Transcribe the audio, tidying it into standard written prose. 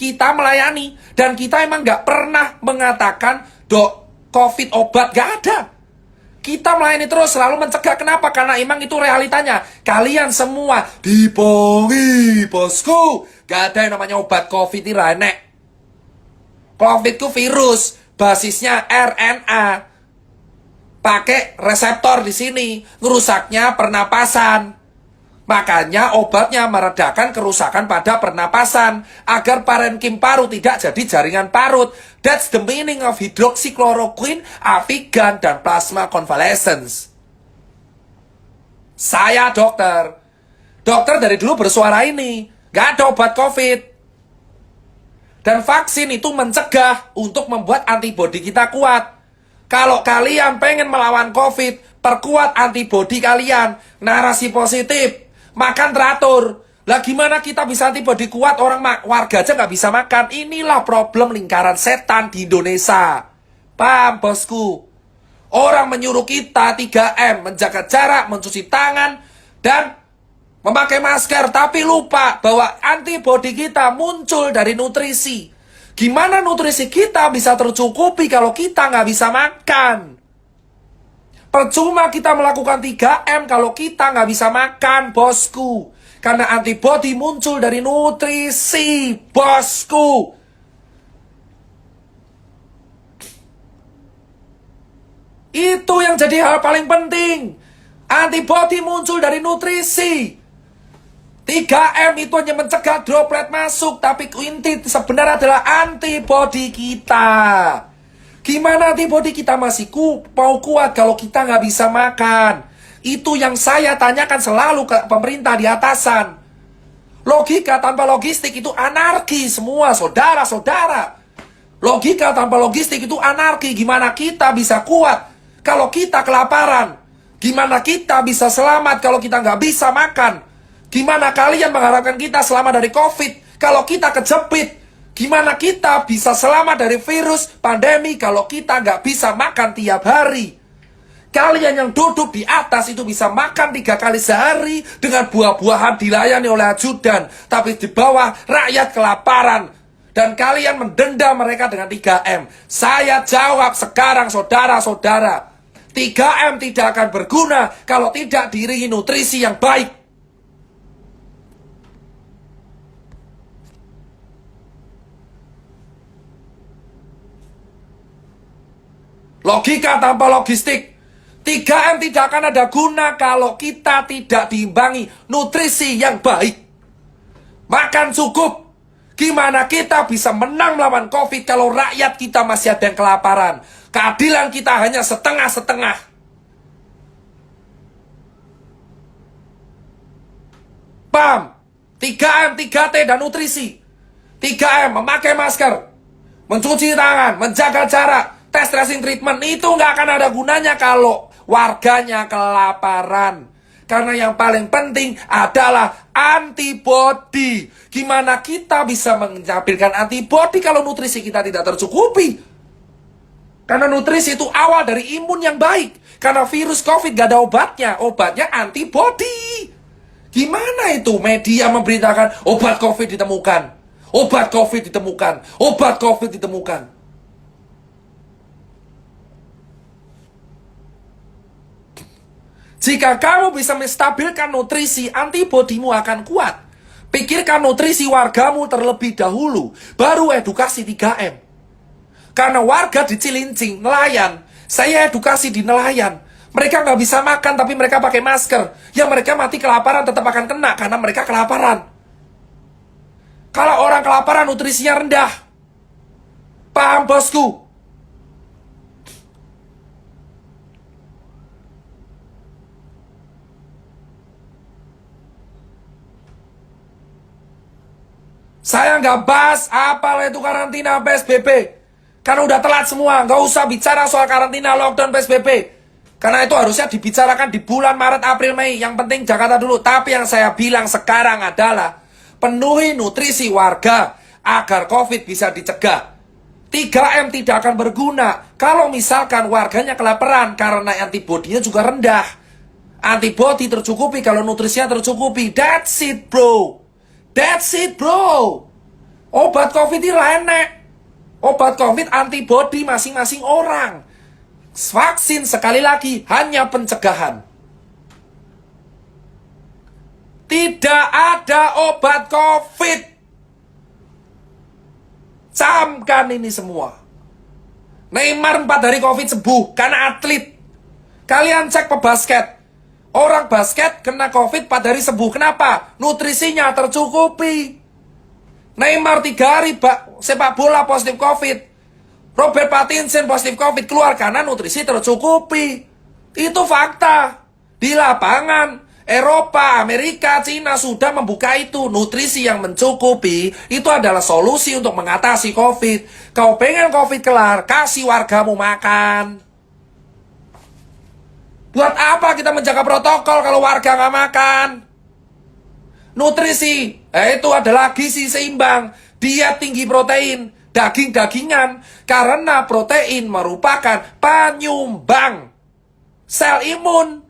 kita melayani. Dan kita emang nggak pernah mengatakan, dok, COVID obat, nggak ada. Kita melayani terus, selalu mencegah. Kenapa? Karena emang itu realitanya. Kalian semua dipongi, bosku. Gak ada yang namanya obat COVID ini renek. COVID itu virus, basisnya RNA. Pakai reseptor di sini, ngerusaknya pernapasan. Makanya obatnya meredakan kerusakan pada pernapasan agar parenkim paru tidak jadi jaringan parut. That's the meaning of hydroxychloroquine, Avigan, dan plasma convalescence. Saya dokter. Dokter dari dulu bersuara ini. Gak ada obat COVID. Dan vaksin itu mencegah untuk membuat antibodi kita kuat. Kalau kalian pengen melawan COVID, perkuat antibodi kalian. Narasi positif. Makan teratur. Lah gimana kita bisa antibodi kuat, orang warga aja nggak bisa makan. Inilah problem lingkaran setan di Indonesia. Paham, bosku? Orang menyuruh kita 3M, menjaga jarak, mencuci tangan, dan memakai masker. Tapi lupa bahwa antibodi kita muncul dari nutrisi. Gimana nutrisi kita bisa tercukupi kalau kita nggak bisa makan? Percuma kita melakukan 3M kalau kita nggak bisa makan, bosku. Karena antibodi muncul dari nutrisi, bosku. Itu yang jadi hal paling penting. Antibodi muncul dari nutrisi. 3M itu hanya mencegah droplet masuk, tapi inti sebenarnya adalah antibodi kita. Gimana antibodi kita masih mau kuat kalau kita nggak bisa makan? Itu yang saya tanyakan selalu ke pemerintah di atasan. Logika tanpa logistik itu anarki semua, saudara-saudara. Logika tanpa logistik itu anarki. Gimana kita bisa kuat kalau kita kelaparan? Gimana kita bisa selamat kalau kita nggak bisa makan? Gimana kalian mengharapkan kita selamat dari COVID kalau kita kejepit? Gimana kita bisa selamat dari virus pandemi kalau kita nggak bisa makan tiap hari? Kalian yang duduk di atas itu bisa makan 3 kali sehari dengan buah-buahan dilayani oleh ajudan. Tapi di bawah rakyat kelaparan. Dan kalian mendenda mereka dengan 3M. Saya jawab sekarang saudara-saudara. 3M tidak akan berguna kalau tidak diiringi nutrisi yang baik. Logika tanpa logistik. 3M tidak akan ada guna kalau kita tidak diimbangi nutrisi yang baik. Makan cukup. Gimana kita bisa menang melawan COVID kalau rakyat kita masih ada yang kelaparan? Keadilan kita hanya setengah-setengah. Paham? 3M, 3T, dan nutrisi. 3M, memakai masker, mencuci tangan, menjaga jarak, tes tracing treatment. Itu nggak akan ada gunanya kalau warganya kelaparan. Karena yang paling penting adalah antibodi. Gimana kita bisa menampilkan antibodi kalau nutrisi kita tidak tercukupi? Karena nutrisi itu awal dari imun yang baik. Karena virus COVID gak ada obatnya. Obatnya antibodi. Gimana itu media memberitakan obat COVID ditemukan? Obat COVID ditemukan. Obat COVID ditemukan. Jika kamu bisa menstabilkan nutrisi, antibodimu akan kuat. Pikirkan nutrisi wargamu terlebih dahulu, baru edukasi 3M. Karena warga di Cilincing, nelayan, saya edukasi di nelayan. Mereka nggak bisa makan, tapi mereka pakai masker. Yang mereka mati kelaparan tetap akan kena, karena mereka kelaparan. Kalau orang kelaparan, nutrisinya rendah. Paham, bosku? Saya nggak bahas apalah itu karantina PSBB. Karena udah telat semua. Nggak usah bicara soal karantina, lockdown, PSBB. Karena itu harusnya dibicarakan di bulan Maret, April, Mei. Yang penting Jakarta dulu. Tapi yang saya bilang sekarang adalah penuhi nutrisi warga agar COVID bisa dicegah. 3M tidak akan berguna kalau misalkan warganya kelaparan karena antibodinya juga rendah. Antibodi tercukupi kalau nutrisinya tercukupi. That's it, bro. That's it, bro. Obat COVID ini enek. Obat COVID antibody masing-masing orang. Vaksin sekali lagi hanya pencegahan. Tidak ada obat COVID. Camkan ini semua. Neymar 4 hari COVID sembuh karena atlet. Kalian cek pebasket. Orang basket kena COVID 4 hari sembuh. Kenapa? Nutrisinya tercukupi. Neymar 3 hari sepak bola positif COVID. Robert Pattinson positif COVID keluar karena nutrisi tercukupi. Itu fakta. Di lapangan, Eropa, Amerika, Cina sudah membuka itu. Nutrisi yang mencukupi itu adalah solusi untuk mengatasi COVID. Kau pengen COVID kelar, kasih wargamu makan. Buat apa kita menjaga protokol kalau warga nggak makan? Nutrisi, itu adalah gizi seimbang. Dia tinggi protein, daging-dagingan. Karena protein merupakan penyumbang sel imun.